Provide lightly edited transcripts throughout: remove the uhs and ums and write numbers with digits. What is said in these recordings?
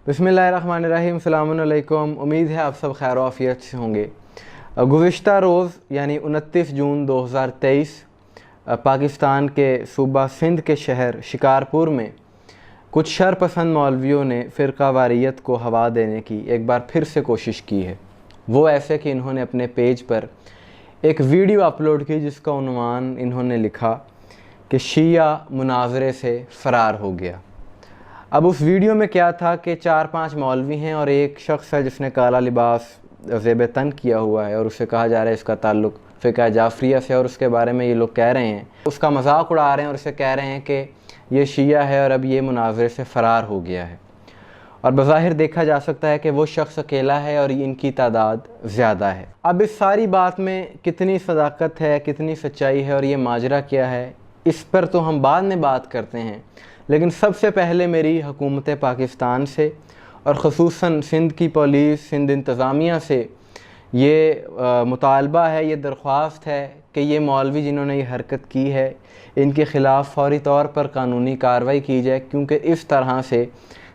बिस्मिल्लाहिर्रहमानिर्रहीम, अस्सलामुअलैकुम। उम्मीद है आप सब खैर आफियत से होंगे। गुज़िश्ता रोज़ यानी 29 जून 2023 पाकिस्तान के सूबा सिंध के शहर शिकारपुर में कुछ शरपसंद मौलवियों ने फ़िरका वारियत को हवा देने की एक बार फिर से कोशिश की है। वो ऐसे कि इन्होंने अपने पेज पर एक वीडियो अपलोड की जिसका उन्वान इन्होंने लिखा कि शिया मुनाज़रे से फ़रार हो गया। अब उस वीडियो में क्या था कि 4-5 मौलवी हैं और एक शख्स है जिसने काला लिबास ज़ेब तन किया हुआ है और उसे कहा जा रहा है इसका ताल्लुक़ फ़िक़्ह जाफ़रिया से, और उसके बारे में ये लोग कह रहे हैं, उसका मजाक उड़ा रहे हैं और उसे कह रहे हैं कि ये शिया है और अब ये मुनाज़रे से फ़रार हो गया है। और बज़ाहिर देखा जा सकता है कि वो शख्स अकेला है और इनकी तादाद ज़्यादा है। अब इस सारी बात में कितनी सदाकत है, कितनी सच्चाई है और ये माजरा क्या है, इस पर तो हम बाद में बात करते हैं। लेकिन सबसे पहले मेरी हुकूमत पाकिस्तान से और ख़ुसूसन सिंध की पुलिस, सिंध इंतज़ामिया से ये मुतालबा है, ये दरख्वास्त है कि ये मौलवी जिन्होंने ये हरकत की है इनके ख़िलाफ़ फ़ौरी तौर पर कानूनी कार्रवाई की जाए, क्योंकि इस तरह से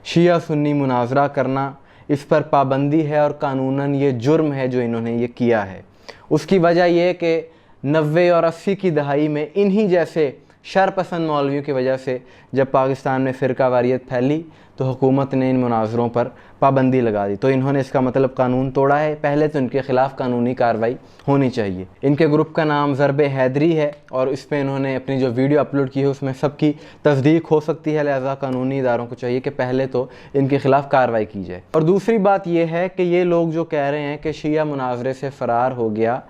शिया सुन्नी मुनाज़रा करना, इस पर पाबंदी है और कानूनन ये जुर्म है जो इन्होंने ये किया है। उसकी वजह यह कि 90 और 80 की दहाई में इन्हीं जैसे शरपसंद मौलवियों की वजह से जब पाकिस्तान में फ़िरका वारियत फैली तो हुकूमत ने इन मुनाज़रों पर पाबंदी लगा दी। तो इन्होंने इसका मतलब कानून तोड़ा है। पहले तो इनके ख़िलाफ़ कानूनी कार्रवाई होनी चाहिए। इनके ग्रुप का नाम ज़रब हैदरी है और इस पर इन्होंने अपनी जो वीडियो अपलोड की है उसमें सबकी तस्दीक हो सकती है, लिहाजा कानूनी इदारों को चाहिए कि पहले तो इनके ख़िलाफ़ कार्रवाई की जाए। और दूसरी बात यह है कि ये लोग जो कह रहे हैं कि शिया मुनाज़रे से फ़रार हो गया,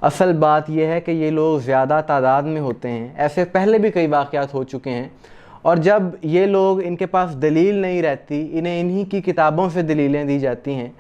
असल बात यह है कि ये लोग ज़्यादा तादाद में होते हैं। ऐसे पहले भी कई वाक़यात हो चुके हैं और जब ये लोग, इनके पास दलील नहीं रहती, इन्हें इन्हीं की किताबों से दलीलें दी जाती हैं,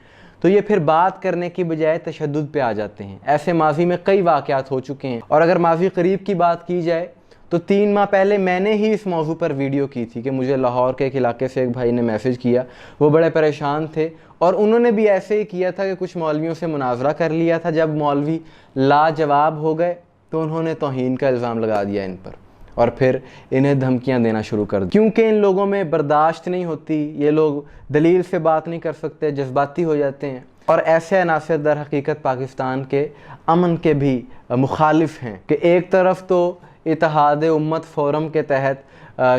तो ये फिर बात करने की बजाय तशद्दुद पे आ जाते हैं। ऐसे माजी में कई वाक़यात हो चुके हैं। और अगर माजी करीब की बात की जाए तो 3 माह पहले मैंने ही इस मौजू पर वीडियो की थी कि मुझे लाहौर के एक इलाके से एक भाई ने मैसेज किया, वो बड़े परेशान थे और उन्होंने भी ऐसे ही किया था कि कुछ मौलवियों से मुनाजरा कर लिया था। जब मौलवी लाजवाब हो गए तो उन्होंने तौहीन का इल्ज़ाम लगा दिया इन पर और फिर इन्हें धमकियां देना शुरू कर दी, क्योंकि इन लोगों में बर्दाश्त नहीं होती। ये लोग दलील से बात नहीं कर सकते, जज्बाती हो जाते हैं। और ऐसे अनासर दर हकीकत पाकिस्तान के अमन के भी मुखालिफ हैं कि एक तरफ तो इत्तेहाद उम्मत फ़ोरम के तहत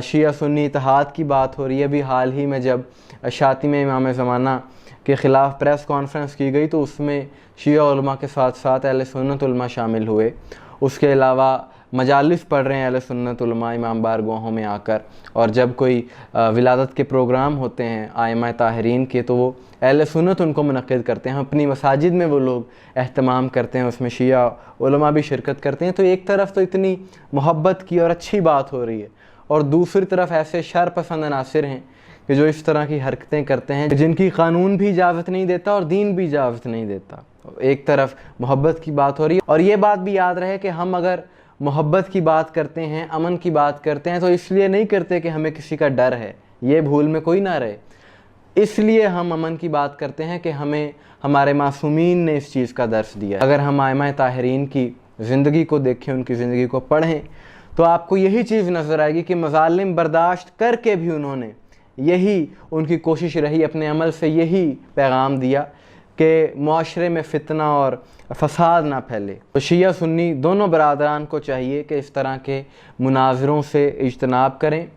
शिया सुन्नी इत्तेहाद की बात हो रही है। अभी हाल ही में जब शातिम इमाम ज़माना के ख़िलाफ़ प्रेस कॉन्फ्रेंस की गई तो उसमें शिया उलमा के साथ साथ अहले सुन्नत उलमा शामिल हुए। उसके अलावा मजालिस पढ़ रहे हैं अहले सुन्नत उलमा इमाम बारगाहों में आकर, और जब कोई विलादत के प्रोग्राम होते हैं आइमा ताहरीन के तो वो अहले सुन्नत उनको मुनक़्क़िद करते हैं। अपनी मसाजिद में वो लोग एहतमाम करते हैं, उसमें शिया उलमा भी शिरकत करते हैं। तो एक तरफ तो इतनी मोहब्बत की और अच्छी बात हो रही है और दूसरी तरफ ऐसे शरपसंद अनासिर हैं कि जो इस तरह की हरकतें करते हैं जिनकी कानून भी इजाज़त नहीं देता और दीन भी इजाज़त नहीं देता। एक तरफ मोहब्बत की बात हो रही है और ये बात भी याद रहे कि हम अगर मोहब्बत की बात करते हैं, अमन की बात करते हैं, तो इसलिए नहीं करते कि हमें किसी का डर है, ये भूल में कोई ना रहे। इसलिए हम अमन की बात करते हैं कि हमें हमारे मासूमीन ने इस चीज़ का दर्स दिया। अगर हम आइमा ताहरीन की ज़िंदगी को देखें, उनकी ज़िंदगी को पढ़ें, तो आपको यही चीज़ नज़र आएगी कि मज़ालिम बर्दाश्त करके भी उन्होंने, यही उनकी कोशिश रही, अपने अमल से यही पैगाम दिया कि मुआशरे में फ़ितना और फ़साद ना फैले। तो शिया सुन्नी दोनों बरादरान को चाहिए कि इस तरह के मुनाज़रों से इज्तनाब करें,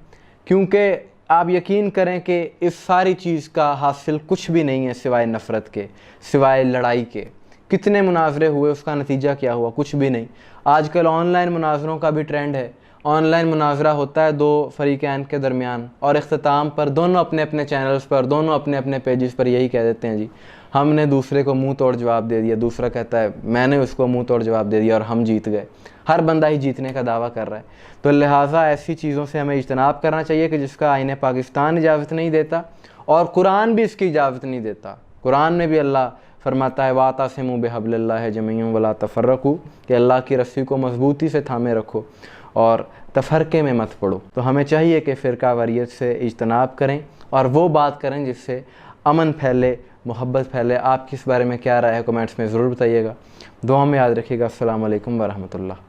क्योंकि आप यकीन करें कि इस सारी चीज़ का हासिल कुछ भी नहीं है सिवाय नफ़रत के, सिवाय लड़ाई के। कितने मुनाज़रे हुए, उसका नतीजा क्या हुआ? कुछ भी नहीं। आजकल ऑनलाइन मुनाज़रों का भी ट्रेंड है। ऑनलाइन मुनाज़रा होता है 2 फ़रीक़ैन के दरमियान और इख्तिताम पर दोनों अपने अपने चैनल्स पर, दोनों अपने अपने पेजेस पर यही कह देते हैं, जी हमने दूसरे को मुंह तोड़ जवाब दे दिया। दूसरा कहता है मैंने उसको मुंह तोड़ जवाब दे दिया और हम जीत गए। हर बंदा ही जीतने का दावा कर रहा है। तो लिहाजा ऐसी चीज़ों से हमें इज्तनाब करना चाहिए कि जिसका आईन पाकिस्तान इजाज़त नहीं देता और कुरान भी इसकी इजाज़त नहीं देता। कुरान में भी अल्लाह फरमाता है वातसिमू बिहब्लिल्लाह जमीअन वला तफर्रकू, कि अल्लाह की रस्सी को मजबूती से थामे रखो और तफरके में मत पड़ो। तो हमें चाहिए कि फ़िरका वारियत से इज्तनाब करें और वो बात करें जिससे अमन फैले, मोहब्बत फैले। आपकी इस बारे में क्या राय है, कमेंट्स में ज़रूर बताइएगा। दुआ में याद रखिएगा। अस्सलामु अलैकुम व रहमतुल्लाह।